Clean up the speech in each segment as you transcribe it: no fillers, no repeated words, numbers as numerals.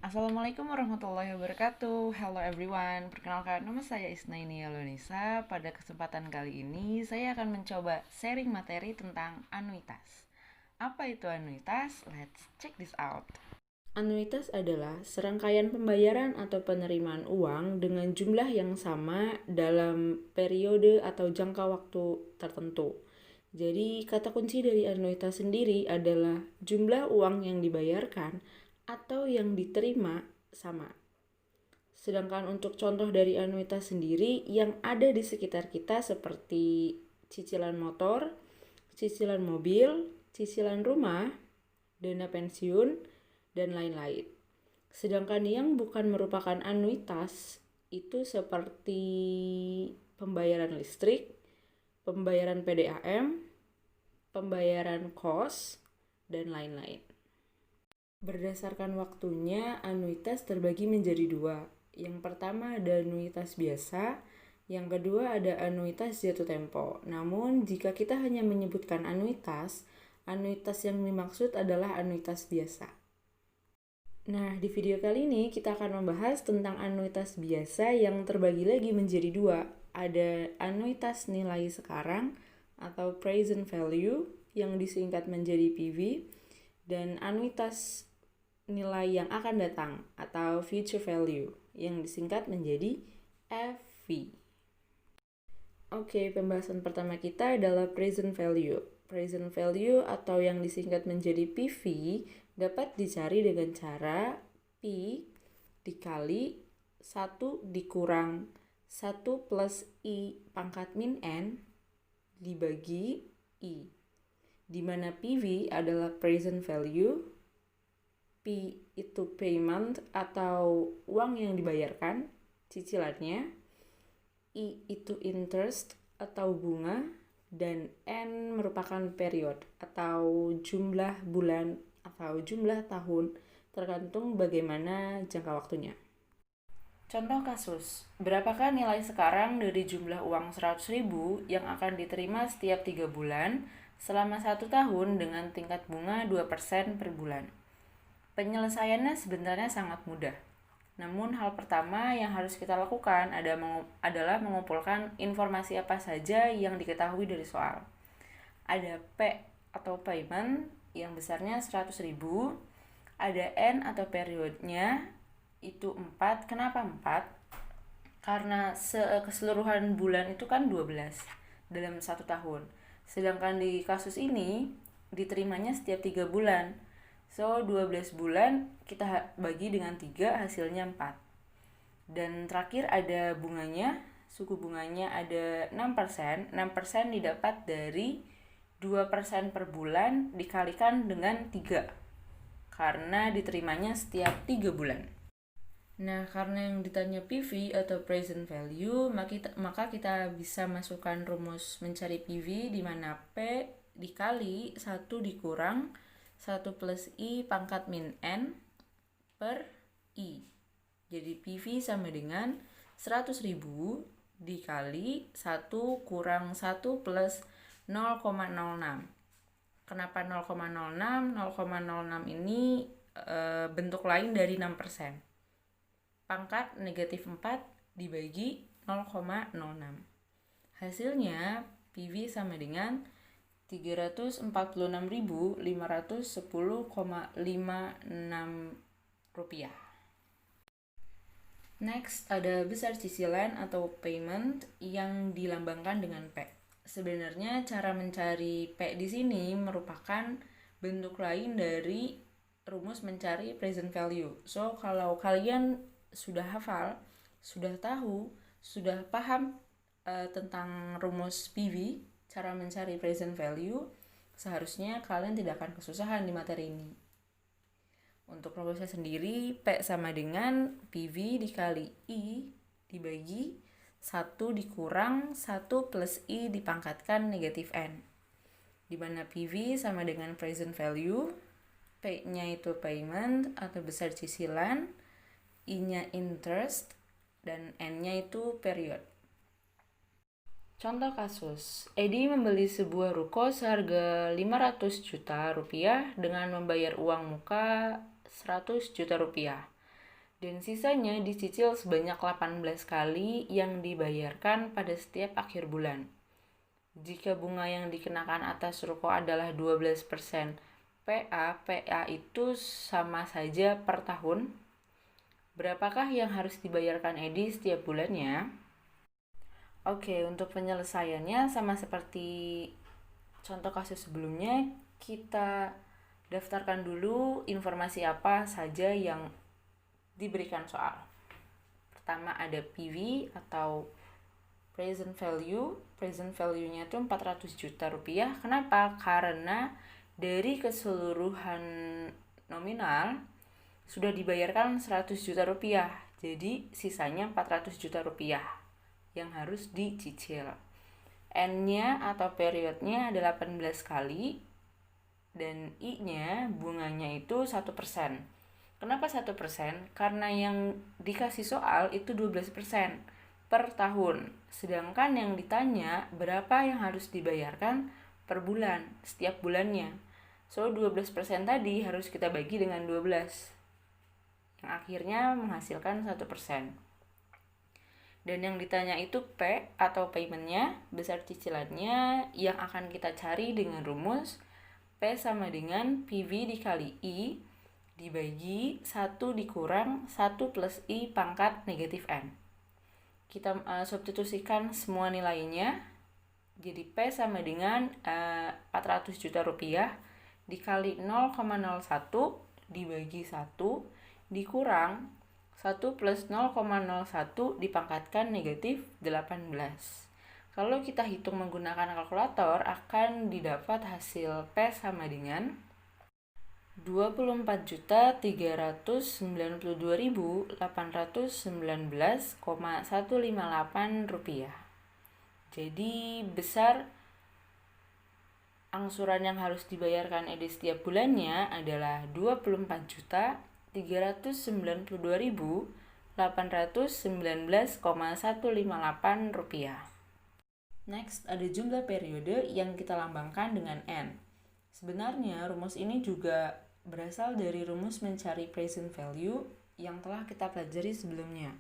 Assalamualaikum warahmatullahi wabarakatuh. Hello everyone. Perkenalkan, nama saya Isnaini Yalunisa. Pada kesempatan kali ini, saya akan mencoba sharing materi tentang anuitas. Apa itu anuitas? Let's check this out. Anuitas adalah serangkaian pembayaran atau penerimaan uang dengan jumlah yang sama dalam periode atau jangka waktu tertentu. Jadi, kata kunci dari anuitas sendiri adalah jumlah uang yang dibayarkan atau yang diterima sama. Sedangkan untuk contoh dari anuitas sendiri yang ada di sekitar kita seperti cicilan motor, cicilan mobil, cicilan rumah, dana pensiun, dan lain-lain. Sedangkan yang bukan merupakan anuitas itu seperti pembayaran listrik, pembayaran PDAM, pembayaran kos, dan lain-lain. Berdasarkan waktunya, anuitas terbagi menjadi dua. Yang pertama ada anuitas biasa, yang kedua ada anuitas jatuh tempo. Namun, jika kita hanya menyebutkan anuitas yang dimaksud adalah anuitas biasa. Nah, di video kali ini kita akan membahas tentang anuitas biasa yang terbagi lagi menjadi dua. Ada anuitas nilai sekarang atau present value yang disingkat menjadi PV, dan anuitas nilai yang akan datang atau future value yang disingkat menjadi FV. Oke, pembahasan pertama kita adalah present value. Present value atau yang disingkat menjadi PV dapat dicari dengan cara P dikali 1 dikurang 1 plus I pangkat min N dibagi I, di mana PV adalah present value, P itu payment atau uang yang dibayarkan, cicilannya, I itu interest atau bunga, dan N merupakan period atau jumlah bulan atau jumlah tahun tergantung bagaimana jangka waktunya. Contoh kasus, berapakah nilai sekarang dari jumlah uang 100.000 yang akan diterima setiap 3 bulan selama 1 tahun dengan tingkat bunga 2% per bulan? Penyelesaiannya sebenarnya sangat mudah. Namun hal pertama yang harus kita lakukan adalah mengumpulkan informasi apa saja yang diketahui dari soal. Ada P atau payment yang besarnya 100.000, ada N atau periodnya itu 4. Kenapa 4? Karena keseluruhan bulan itu kan 12 dalam 1 tahun. Sedangkan di kasus ini diterimanya setiap 3 bulan. So, 12 bulan kita bagi dengan 3, hasilnya 4. Dan terakhir ada bunganya, suku bunganya ada 6%. 6% didapat dari 2% per bulan dikalikan dengan 3. Karena diterimanya setiap 3 bulan. Nah, karena yang ditanya PV atau present value, maka kita bisa masukkan rumus mencari PV di mana P dikali 1 dikurang 1 plus I pangkat min N per I. Jadi PV sama dengan 100.000 dikali 1 kurang 1 plus 0,06. Kenapa 0,06? 0,06 ini bentuk lain dari 6%. Pangkat negatif 4 dibagi 0,06. Hasilnya PV sama dengan 346.510,56 rupiah. Next, ada besar cicilan atau payment yang dilambangkan dengan P. Sebenarnya cara mencari P di sini merupakan bentuk lain dari rumus mencari present value. So, kalau kalian sudah hafal, sudah tahu, sudah paham tentang rumus PV, cara mencari present value, seharusnya kalian tidak akan kesusahan di materi ini. Untuk rumusnya sendiri, P sama dengan PV dikali I dibagi 1 dikurang 1 plus I dipangkatkan negatif N, di mana PV sama dengan present value, P-nya itu payment atau besar cicilan, I-nya interest, dan N-nya itu period. Contoh kasus, Edi membeli sebuah ruko seharga 500 juta rupiah dengan membayar uang muka 100 juta rupiah. Dan sisanya dicicil sebanyak 18 kali yang dibayarkan pada setiap akhir bulan. Jika bunga yang dikenakan atas ruko adalah 12% PA itu sama saja per tahun. Berapakah yang harus dibayarkan Edi setiap bulannya? Oke, untuk penyelesaiannya sama seperti contoh kasus sebelumnya, kita daftarkan dulu informasi apa saja yang diberikan soal. Pertama ada PV atau present value. Present value-nya itu 400 juta rupiah. Kenapa? Karena dari keseluruhan nominal sudah dibayarkan 100 juta rupiah. Jadi sisanya 400 juta rupiah yang harus dicicil. N-nya atau periodnya adalah 18 kali dan I-nya bunganya itu 1%. Kenapa 1%? Karena yang dikasih soal itu 12% per tahun. Sedangkan yang ditanya berapa yang harus dibayarkan per bulan, setiap bulannya. So 12% tadi harus kita bagi dengan 12. Yang akhirnya menghasilkan 1%. Dan yang ditanya itu P atau paymentnya, besar cicilannya yang akan kita cari dengan rumus P sama dengan PV dikali I dibagi 1 dikurang 1 plus I pangkat negatif N. Kita substitusikan semua nilainya. Jadi P sama dengan 400 juta rupiah dikali 0,01 dibagi 1 dikurang 1 plus 0,01 dipangkatkan negatif 18. Kalau kita hitung menggunakan kalkulator akan didapat hasil P sama dengan 24.392.819,158 rupiah. Jadi besar angsuran yang harus dibayarkan Edi setiap bulannya adalah 24.392.819,158 rupiah. Next, ada jumlah periode yang kita lambangkan dengan N. Sebenarnya rumus ini juga berasal dari rumus mencari present value yang telah kita pelajari sebelumnya.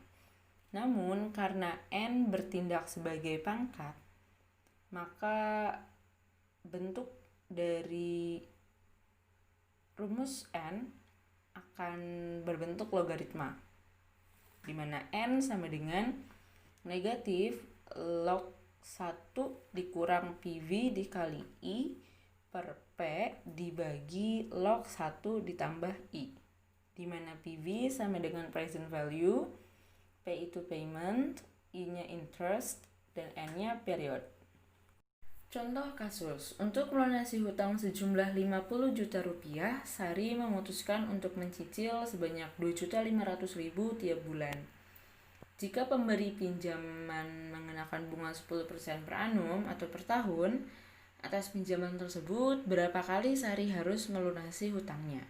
Namun karena N bertindak sebagai pangkat, maka bentuk dari rumus N akan berbentuk logaritma, di mana N sama dengan negatif log 1 dikurang PV dikali I per P dibagi log 1 ditambah I, di mana PV sama dengan present value, P itu payment, I-nya interest, dan N-nya period. Contoh kasus, untuk melunasi hutang sejumlah 50 juta rupiah, Sari memutuskan untuk mencicil sebanyak 2.500.000 tiap bulan. Jika pemberi pinjaman mengenakan bunga 10% per annum atau per tahun, atas pinjaman tersebut, berapa kali Sari harus melunasi hutangnya?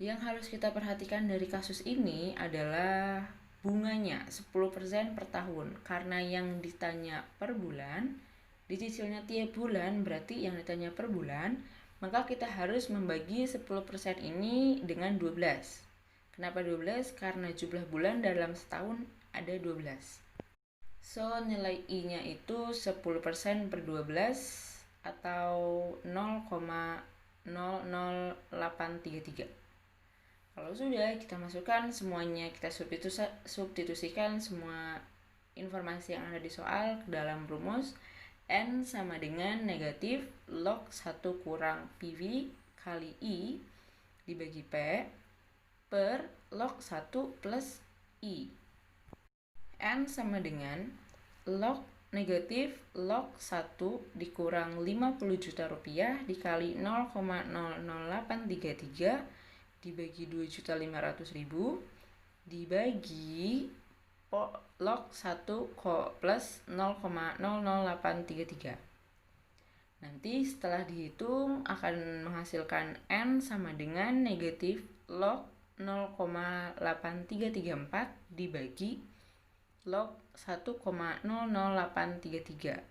Yang harus kita perhatikan dari kasus ini adalah bunganya 10% per tahun. Karena yang ditanya per bulan, dicicilnya tiap bulan, berarti yang ditanya per bulan, maka kita harus membagi 10% ini dengan 12. Kenapa 12? Karena jumlah bulan dalam setahun ada 12. So, nilai I-nya itu 10% per 12 atau 0,00833. Kalau sudah, kita masukkan semuanya, kita substitusikan semua informasi yang ada di soal ke dalam rumus. N sama dengan negatif log 1 kurang PV kali I dibagi P per log 1 plus I. N sama dengan log negatif log 1 dikurang 50 juta rupiah dikali 0,00833 dibagi 2.500.000 dibagi log 1 plus 0,00833. Nanti setelah dihitung akan menghasilkan N sama dengan negatif log 0,8334 dibagi log 1,00833.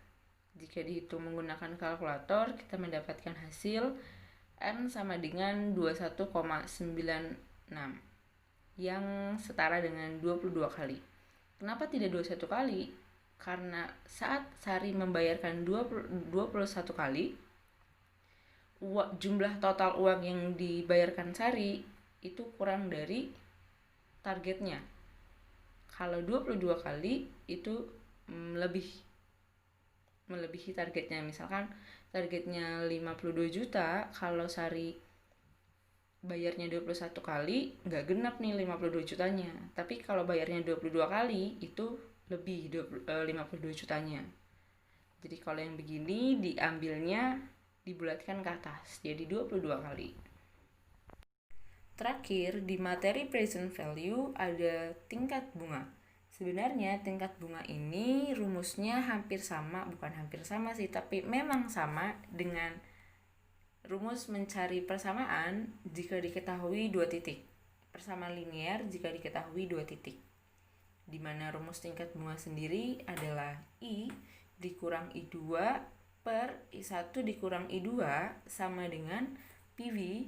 Jika dihitung menggunakan kalkulator, kita mendapatkan hasil N sama dengan 21,96. yang setara dengan 22 kali. Kenapa tidak 21 kali? Karena saat Sari membayarkan 21 kali, jumlah total uang yang dibayarkan Sari itu kurang dari targetnya. Kalau 22 kali itu melebihi targetnya. Misalkan targetnya 52 juta, kalau Sari bayarnya 21 kali, nggak genap nih 52 jutanya. Tapi kalau bayarnya 22 kali, itu lebih 52 jutanya. Jadi kalau yang begini diambilnya dibulatkan ke atas, jadi 22 kali. Terakhir, di materi present value ada tingkat bunga. Sebenarnya tingkat bunga ini rumusnya hampir sama, bukan hampir sama sih, tapi memang sama dengan rumus mencari persamaan jika diketahui 2 titik. Persamaan linear jika diketahui 2 titik. Di mana rumus tingkat bunga sendiri adalah I dikurang I2 per I1 dikurang I2 sama dengan PV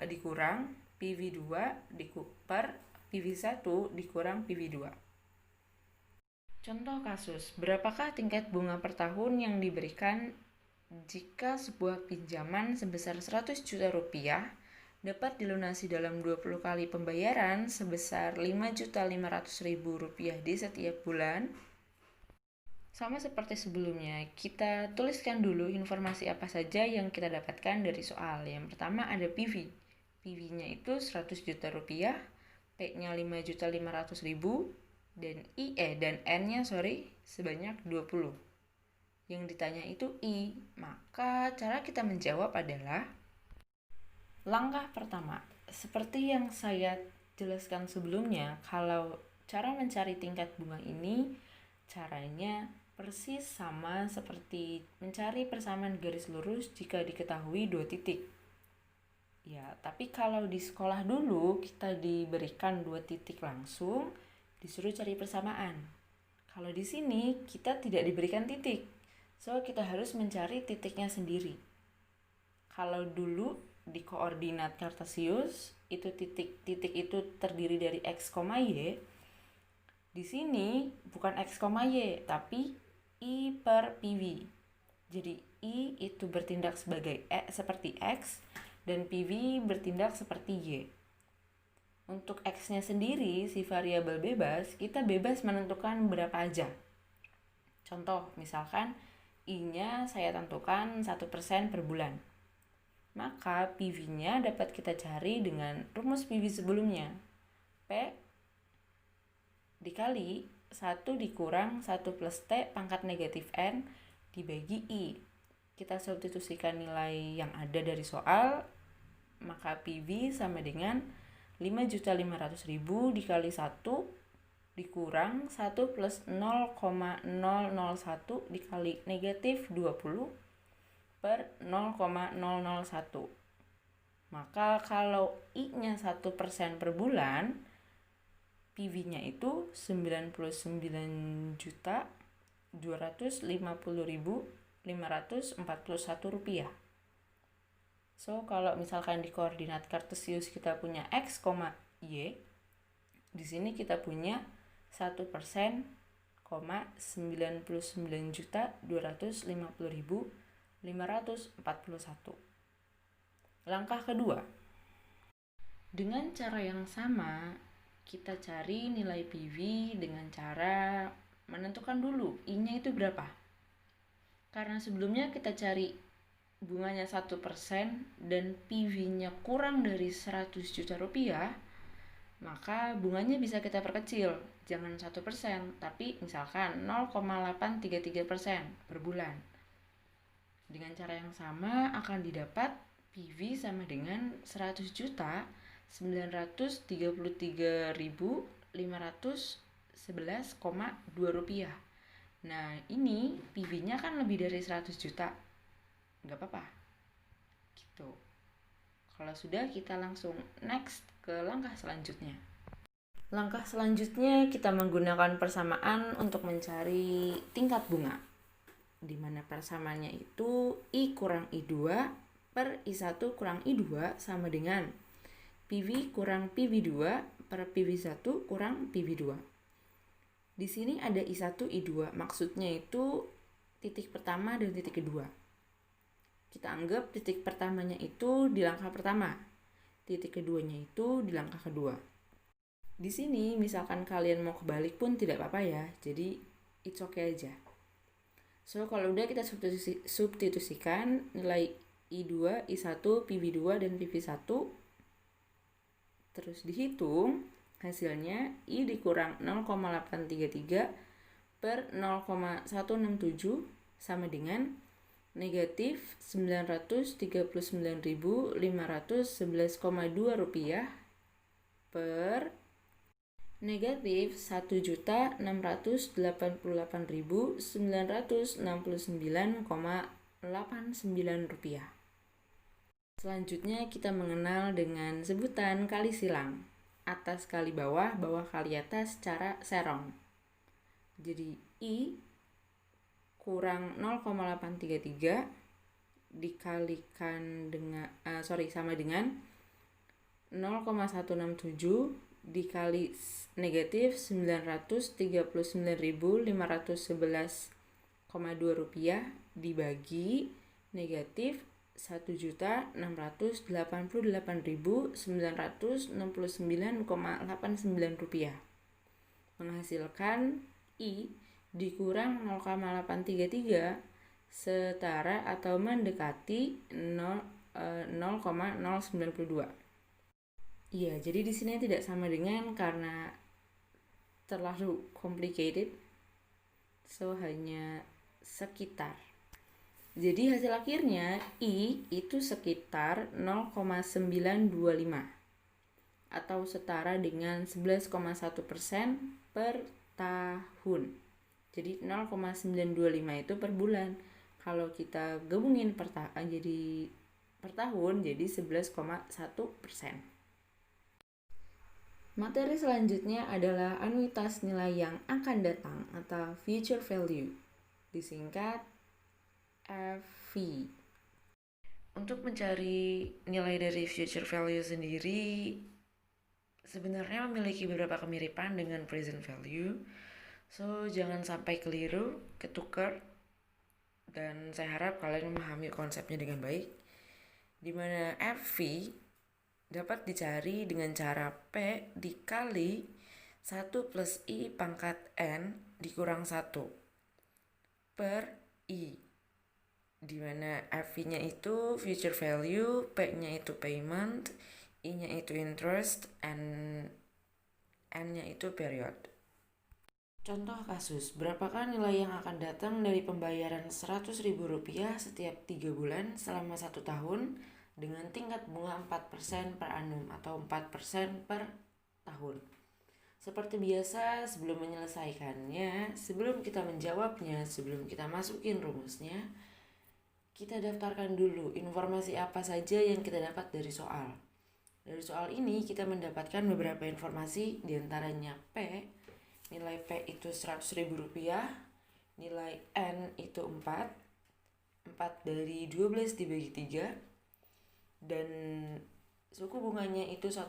dikurang PV2 per PV1 dikurang PV2. Contoh kasus, berapakah tingkat bunga per tahun yang diberikan jika sebuah pinjaman sebesar 100 juta rupiah dapat dilunasi dalam 20 kali pembayaran sebesar 5.500.000 rupiah di setiap bulan? Sama seperti sebelumnya, kita tuliskan dulu informasi apa saja yang kita dapatkan dari soal. Yang pertama ada PV. PV-nya itu 100 juta rupiah, P-nya 5.500.000, dan N-nya sebanyak 20. Yang ditanya itu I, maka cara kita menjawab adalah langkah pertama. Seperti yang saya jelaskan sebelumnya, kalau cara mencari tingkat bunga ini caranya persis sama seperti mencari persamaan garis lurus jika diketahui 2 titik. Ya, tapi kalau di sekolah dulu kita diberikan 2 titik langsung, disuruh cari persamaan. Kalau di sini kita tidak diberikan titik. So, kita harus mencari titiknya sendiri. Kalau dulu di koordinat kartesius, itu titik itu terdiri dari X, Y. Di sini bukan X, Y, tapi I per PV. Jadi I itu bertindak seperti X, dan PV bertindak seperti Y. Untuk X-nya sendiri, si variabel bebas, kita bebas menentukan berapa aja. Contoh, misalkan I-nya saya tentukan 1% per bulan. Maka PV-nya dapat kita cari dengan rumus PV sebelumnya. P dikali 1 dikurang 1 plus T pangkat negatif N dibagi I. Kita substitusikan nilai yang ada dari soal, maka PV sama dengan 5.500.000 dikali 1 dikurang 1 plus 0,001 dikali negatif 20 per 0,001. Maka kalau I-nya 1% per bulan, PV-nya itu 99.250.541 rupiah. So, kalau misalkan di koordinat kartesius kita punya X, Y, di sini kita punya 1%, 99.250.541. Langkah kedua. Dengan cara yang sama, kita cari nilai PV dengan cara menentukan dulu I-nya itu berapa. Karena sebelumnya kita cari bunganya 1% dan PV-nya kurang dari 100 juta rupiah, maka bunganya bisa kita perkecil, jangan 1%, tapi misalkan 0,833% per bulan. Dengan cara yang sama akan didapat PV sama dengan 100 juta 933.511,2 rupiah. Nah, ini PV-nya kan lebih dari 100 juta. Nggak apa-apa. Gitu. Kalau sudah, kita langsung next ke langkah selanjutnya. Langkah selanjutnya kita menggunakan persamaan untuk mencari tingkat bunga, di mana persamaannya itu I kurang I2 per I1 kurang I2 sama dengan PV kurang PV2 per PV1 kurang PV2. Di sini ada I1, I2, maksudnya itu titik pertama dan titik kedua. Kita anggap titik pertamanya itu di langkah pertama, titik keduanya itu di langkah kedua. Di sini misalkan kalian mau kebalik pun tidak apa-apa ya, jadi it's okay aja. So kalau udah kita substitusikan nilai I2, I1, PV2, dan PV1, terus dihitung, hasilnya I dikurang 0,833 per 0,167 sama dengan negatif 939.511,2 rupiah per negatif 1.688.969,89 rupiah. Selanjutnya kita mengenal dengan sebutan kali silang. Atas kali bawah, bawah kali atas secara serong. Jadi I kurang 0,833 dikalikan dengan sama dengan 0,167 dikali negatif 939.511,2 rupiah dibagi negatif 1.688.969,89 rupiah, menghasilkan I dikurang 0,833 setara atau mendekati 0,092. Iya, jadi di sini tidak sama dengan karena terlalu complicated, so hanya sekitar. Jadi hasil akhirnya I itu sekitar 0,925 atau setara dengan 11,1% per tahun. Jadi 0,925 itu per bulan. Kalau kita gabungin per tahun jadi 11,1%. Materi selanjutnya adalah anuitas nilai yang akan datang atau future value, disingkat FV. Untuk mencari nilai dari future value sendiri sebenarnya memiliki beberapa kemiripan dengan present value, so jangan sampai keliru, ketukar, dan saya harap kalian memahami konsepnya dengan baik, di mana FV dapat dicari dengan cara P dikali 1 plus I pangkat N dikurang 1 per I, di mana FV-nya itu future value, P-nya itu payment, I-nya itu interest, and N-nya itu period. Contoh kasus, berapakah nilai yang akan datang dari pembayaran Rp100.000 setiap 3 bulan selama 1 tahun dengan tingkat bunga 4% per annum atau 4% per tahun. Seperti biasa, sebelum menyelesaikannya, sebelum kita menjawabnya, sebelum kita masukin rumusnya, kita daftarkan dulu informasi apa saja yang kita dapat dari soal. Dari soal ini kita mendapatkan beberapa informasi, diantaranya P, nilai P itu Rp100.000, nilai N itu 4 dari 12 dibagi 3, dan suku bunganya itu 1%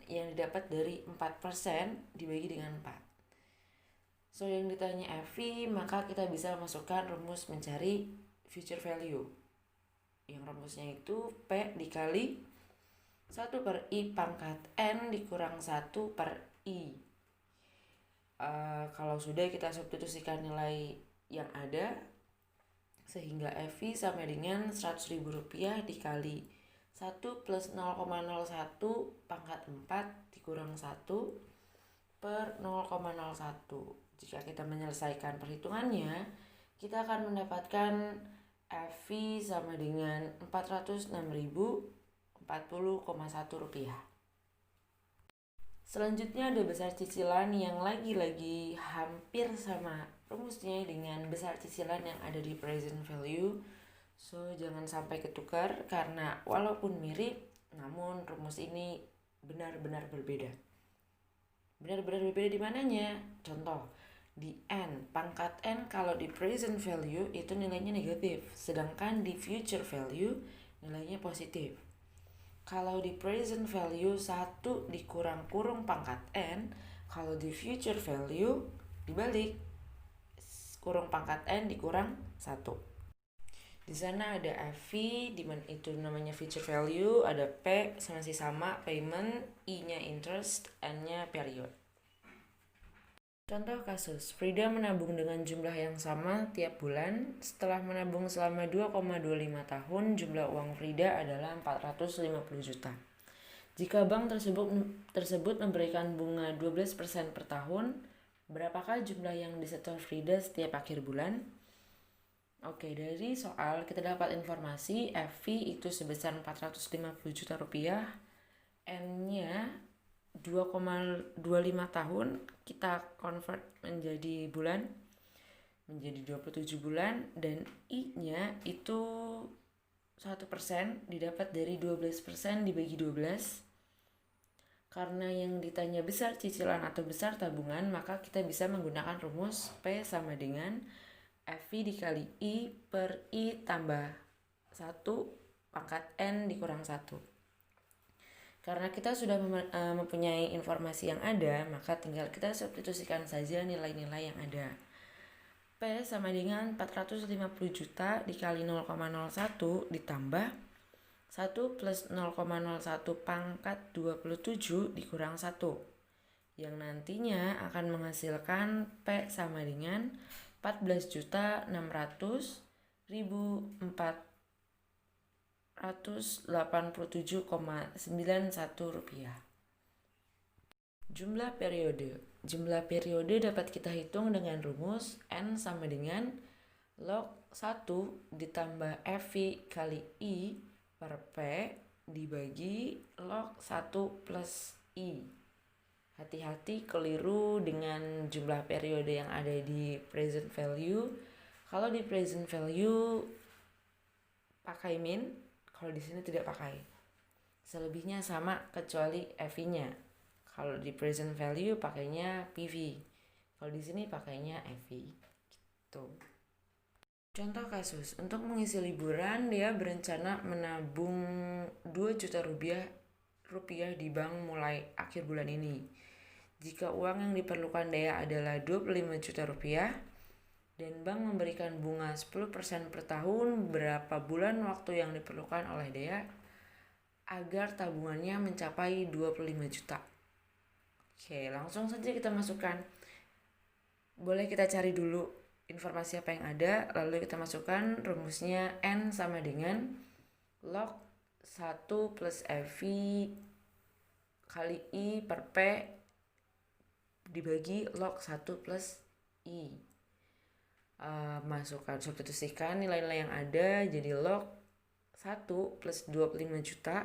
yang didapat dari 4% dibagi dengan 4. So yang ditanya FV, maka kita bisa masukkan rumus mencari future value. Yang rumusnya itu P dikali 1 per I pangkat N dikurang 1 per I. Kalau sudah kita substitusikan nilai yang ada, sehingga FV sama dengan Rp100.000 dikali 1 plus 0,01 pangkat 4 dikurang 1 per 0,01. Jika kita menyelesaikan perhitungannya, kita akan mendapatkan FV sama dengan Rp406.040,1. Selanjutnya ada besar cicilan yang lagi-lagi hampir sama rumusnya dengan besar cicilan yang ada di present value. So jangan sampai ketukar karena walaupun mirip, namun rumus ini benar-benar berbeda. Benar-benar berbeda di mananya? Contoh, di N, pangkat N kalau di present value itu nilainya negatif, sedangkan di future value nilainya positif. Kalau di present value 1 dikurang kurung pangkat N, kalau di future value dibalik, kurung pangkat N dikurang 1. Di sana ada FV, dimana itu namanya future value, ada P masih sama payment, I-nya interest, N-nya period. Contoh kasus, Frida menabung dengan jumlah yang sama tiap bulan. Setelah menabung selama 2,25 tahun, jumlah uang Frida adalah 450 juta. Jika bank tersebut memberikan bunga 12% per tahun, berapakah jumlah yang disetor Frida setiap akhir bulan? Oke, dari soal kita dapat informasi FV itu sebesar 450 juta rupiah, N-nya 2,25 tahun, kita convert menjadi bulan, menjadi 27 bulan, dan I-nya itu 1% didapat dari 12% dibagi 12. Karena yang ditanya besar cicilan atau besar tabungan, maka kita bisa menggunakan rumus P sama dengan FV dikali I per I tambah 1 pangkat N dikurang 1. Karena kita sudah mempunyai informasi yang ada, maka tinggal kita substitusikan saja nilai-nilai yang ada. P sama dengan 450 juta dikali 0,01 ditambah 1 plus 0,01 pangkat 27 dikurang 1. Yang nantinya akan menghasilkan P sama dengan 14.600.487,91 rupiah. Jumlah periode. Jumlah periode dapat kita hitung dengan rumus N sama dengan log 1 ditambah FV kali I per P dibagi log 1 plus I. Hati-hati keliru dengan jumlah periode yang ada di present value. Kalau di present value pakai min, kalau di sini tidak pakai. Selebihnya sama kecuali FV-nya. Kalau di present value pakainya PV. Kalau di sini pakainya FV. Gitu. Contoh kasus, untuk mengisi liburan dia berencana menabung 2 juta rupiah di bank mulai akhir bulan ini. Jika uang yang diperlukan Dea adalah 25 juta rupiah dan bank memberikan bunga 10% per tahun, berapa bulan waktu yang diperlukan oleh Dea agar tabungannya mencapai 25 juta? Oke, langsung saja kita masukkan. Boleh kita cari dulu informasi apa yang ada, lalu kita masukkan rumusnya N sama dengan log 1 plus FV kali I per P dibagi log 1 plus I. Masukkan, substitusikan nilai-nilai yang ada jadi log 1 plus 25 juta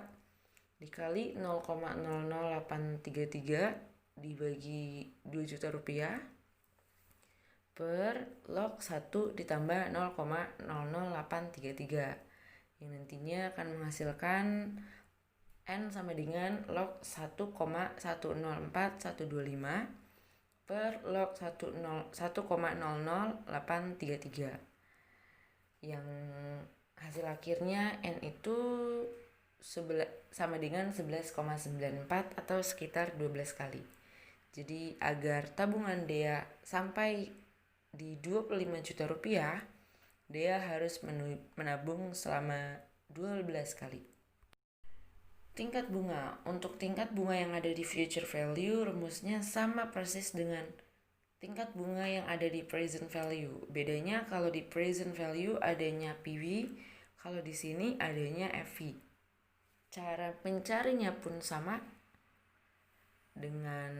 dikali 0,00833 dibagi 2 juta rupiah per log 1 ditambah 0,00833 yang nantinya akan menghasilkan N sama dengan log 1,104125 per log 1,00833 yang hasil akhirnya N itu sama dengan 11,94 atau sekitar 12 kali. Jadi agar tabungan Dea sampai di 25 juta rupiah, Dea harus menabung selama 12 kali. Tingkat bunga. Untuk tingkat bunga yang ada di future value, rumusnya sama persis dengan tingkat bunga yang ada di present value. Bedanya kalau di present value adanya PV, kalau di sini adanya FV. Cara mencarinya pun sama dengan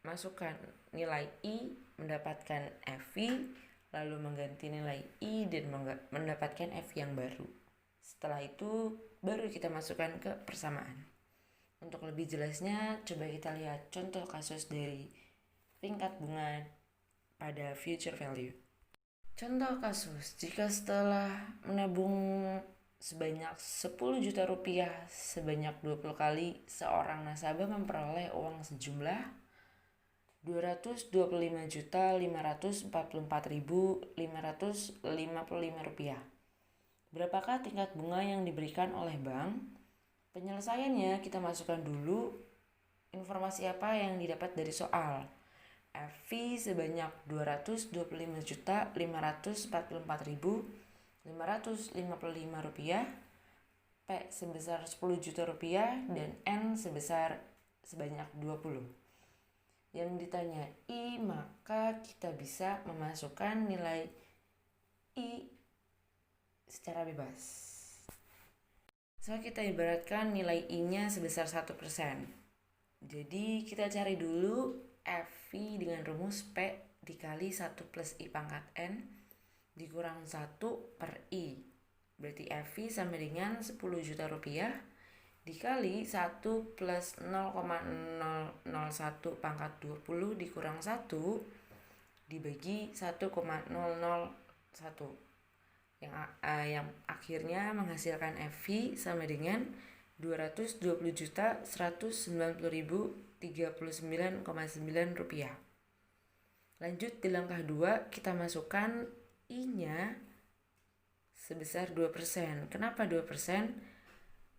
masukkan nilai I mendapatkan FV, lalu mengganti nilai I dan mendapatkan FV yang baru. Setelah itu baru kita masukkan ke persamaan. Untuk lebih jelasnya coba kita lihat contoh kasus dari tingkat bunga pada future value. Contoh kasus, jika setelah menabung sebanyak 10 juta rupiah sebanyak 20 kali, seorang nasabah memperoleh uang sejumlah 225.544.555 rupiah. Berapakah tingkat bunga yang diberikan oleh bank Penyelesaiannya kita masukkan dulu informasi apa yang didapat dari soal. FV sebanyak 225.544.555 rupiah, P sebesar 10 juta rupiah, dan N sebanyak 20. Yang ditanya I, maka kita bisa memasukkan nilai I secara bebas. So, kita ibaratkan nilai I-nya sebesar 1%. Jadi kita cari dulu FV dengan rumus P dikali 1 plus I pangkat N dikurang 1 per I. Berarti FV sama dengan 10 juta rupiah dikali 1 plus 0,001 pangkat 20 dikurang 1 dibagi 1,001 yang akhirnya menghasilkan FV sama dengan 220.190.039,9 rupiah. Lanjut di langkah 2, kita masukkan I-nya sebesar 2%. Kenapa 2%?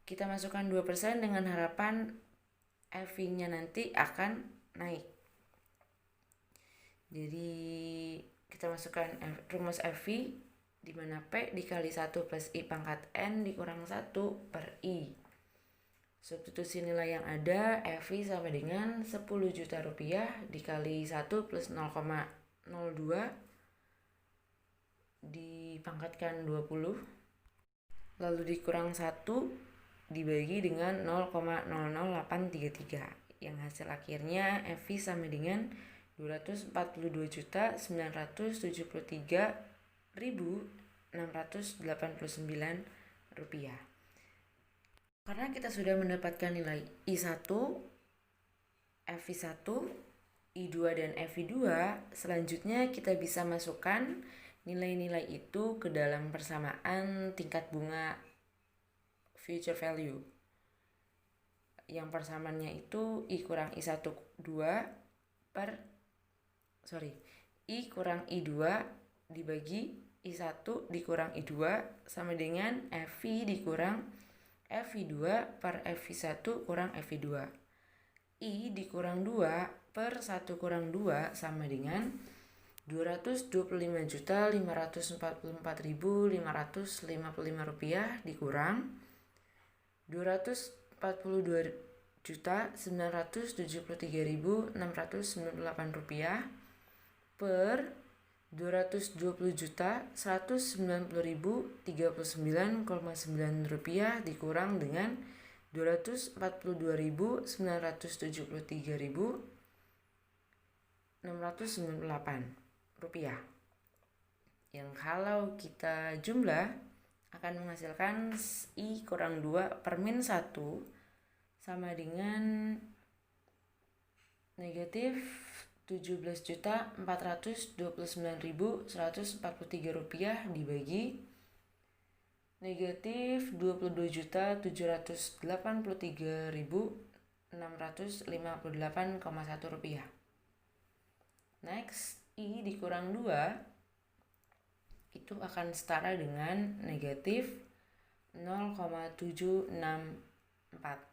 Kita masukkan 2% dengan harapan FV-nya nanti akan naik. Jadi kita masukkan rumus FV di mana P dikali 1 plus I pangkat N dikurang 1 per I. Substitusi nilai yang ada, FV sama dengan 10 juta rupiah dikali 1 plus 0,02 dipangkatkan 20, lalu dikurang 1 dibagi dengan 0,00833, yang hasil akhirnya FV sama dengan 242.973.689 rupiah. Karena kita sudah mendapatkan nilai I1, FV1, I2, dan FV2, selanjutnya kita bisa masukkan nilai-nilai itu ke dalam persamaan tingkat bunga future value. Yang persamaannya itu I kurang I1 I kurang I2 dibagi I1 dikurang I2 sama dengan FV dikurang FV2 per FV1 kurang FV2. I dikurang 2 per 1 kurang 2 sama dengan 225.544.555 rupiah dikurang 242.973.698 rupiah per 220.190.039,9 rupiah dikurang dengan 242.973.698 rupiah, yang kalau kita jumlah akan menghasilkan I kurang 2 per min 1 sama dengan negatif 17.429.143 rupiah dibagi negatif 22.783.658,1 rupiah. Next, I dikurang 2 itu akan setara dengan negatif 0,764.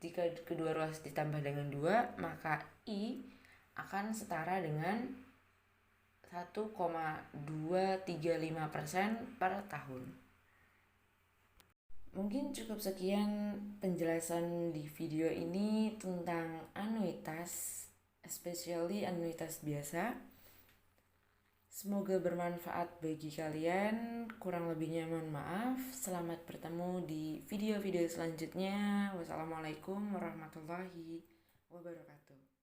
Jika kedua ruas ditambah dengan 2, maka I akan setara dengan 1,235% per tahun. Mungkin cukup sekian penjelasan di video ini tentang anuitas, especially anuitas biasa. Semoga bermanfaat bagi kalian. Kurang lebihnya mohon maaf. Selamat bertemu di video-video selanjutnya. Wassalamualaikum warahmatullahi wabarakatuh.